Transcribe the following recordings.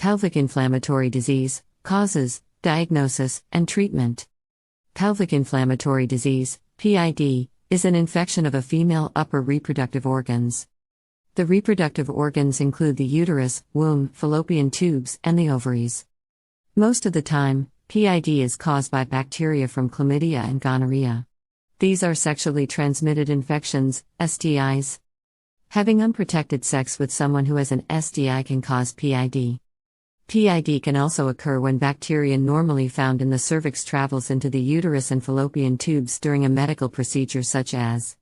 Pelvic Inflammatory Disease, Causes, Diagnosis, and Treatment. Pelvic Inflammatory Disease, PID, is an infection of a female upper reproductive organs. The reproductive organs include the uterus, womb, fallopian tubes, and the ovaries. Most of the time, PID is caused by bacteria from chlamydia and gonorrhea. These are sexually transmitted infections, STIs. Having unprotected sex with someone who has an STI can cause PID. PID can also occur when bacteria normally found in the cervix travels into the uterus and fallopian tubes during a medical procedure such as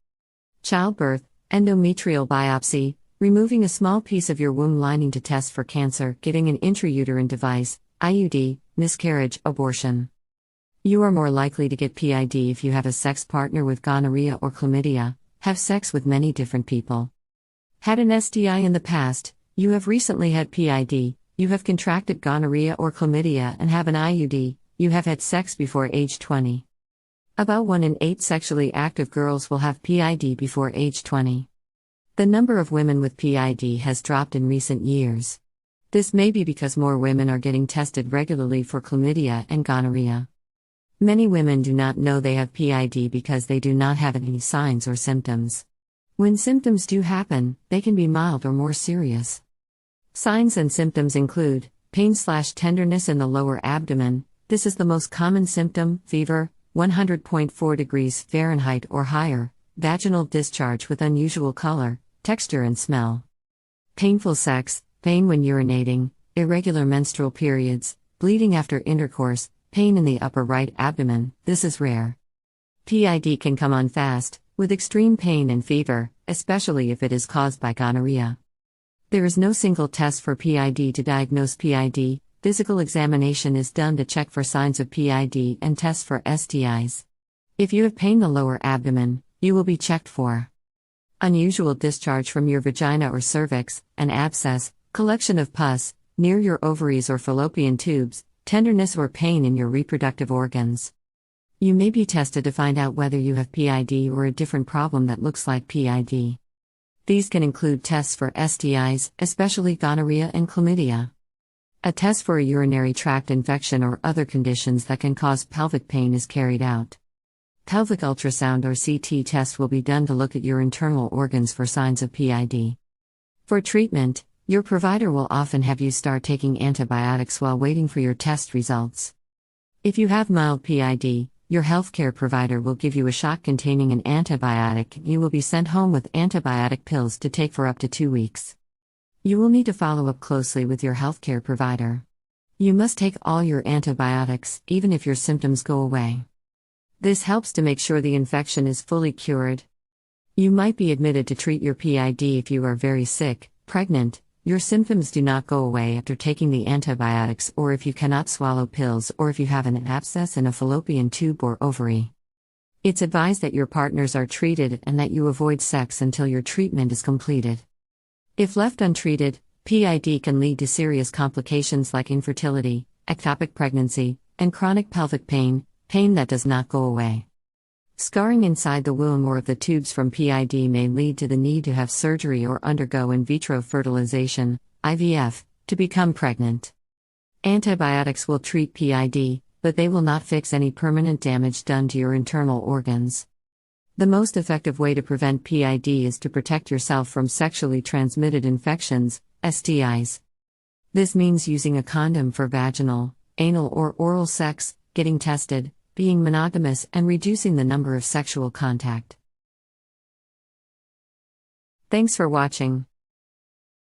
childbirth, endometrial biopsy, removing a small piece of your womb lining to test for cancer, getting an intrauterine device, IUD, miscarriage, abortion. You are more likely to get PID if you have a sex partner with gonorrhea or chlamydia, have sex with many different people, had an STI in the past, you have recently had PID, you have contracted gonorrhea or chlamydia and have an IUD, you have had sex before age 20. About 1 in 8 sexually active girls will have PID before age 20. The number of women with PID has dropped in recent years. This may be because more women are getting tested regularly for chlamydia and gonorrhea. Many women do not know they have PID because they do not have any signs or symptoms. When symptoms do happen, they can be mild or more serious. Signs and symptoms include pain/tenderness in the lower abdomen. This is the most common symptom, fever, 100.4 degrees Fahrenheit or higher, vaginal discharge with unusual color, texture and smell. Painful sex, pain when urinating, irregular menstrual periods, bleeding after intercourse, pain in the upper right abdomen, this is rare. PID can come on fast, with extreme pain and fever, especially if it is caused by gonorrhea. There is no single test for PID to diagnose PID. Physical examination is done to check for signs of PID and test for STIs. If you have pain in the lower abdomen, you will be checked for unusual discharge from your vagina or cervix, an abscess, collection of pus, near your ovaries or fallopian tubes, tenderness or pain in your reproductive organs. You may be tested to find out whether you have PID or a different problem that looks like PID. These can include tests for STIs, especially gonorrhea and chlamydia. A test for a urinary tract infection or other conditions that can cause pelvic pain is carried out. Pelvic ultrasound or CT test will be done to look at your internal organs for signs of PID. For treatment, your provider will often have you start taking antibiotics while waiting for your test results. If you have mild PID, your healthcare provider will give you a shot containing an antibiotic. You will be sent home with antibiotic pills to take for up to 2 weeks. You will need to follow up closely with your healthcare provider. You must take all your antibiotics, even if your symptoms go away. This helps to make sure the infection is fully cured. You might be admitted to treat your PID if you are very sick, pregnant, your symptoms do not go away after taking the antibiotics, or if you cannot swallow pills, or if you have an abscess in a fallopian tube or ovary. It's advised that your partners are treated and that you avoid sex until your treatment is completed. If left untreated, PID can lead to serious complications like infertility, ectopic pregnancy, and chronic pelvic pain, pain that does not go away. Scarring inside the womb or of the tubes from PID may lead to the need to have surgery or undergo in vitro fertilization, IVF, to become pregnant. Antibiotics will treat PID, but they will not fix any permanent damage done to your internal organs. The most effective way to prevent PID is to protect yourself from sexually transmitted infections, STIs. This means using a condom for vaginal, anal or oral sex, getting tested, being monogamous and reducing the number of sexual contact. Thanks for watching.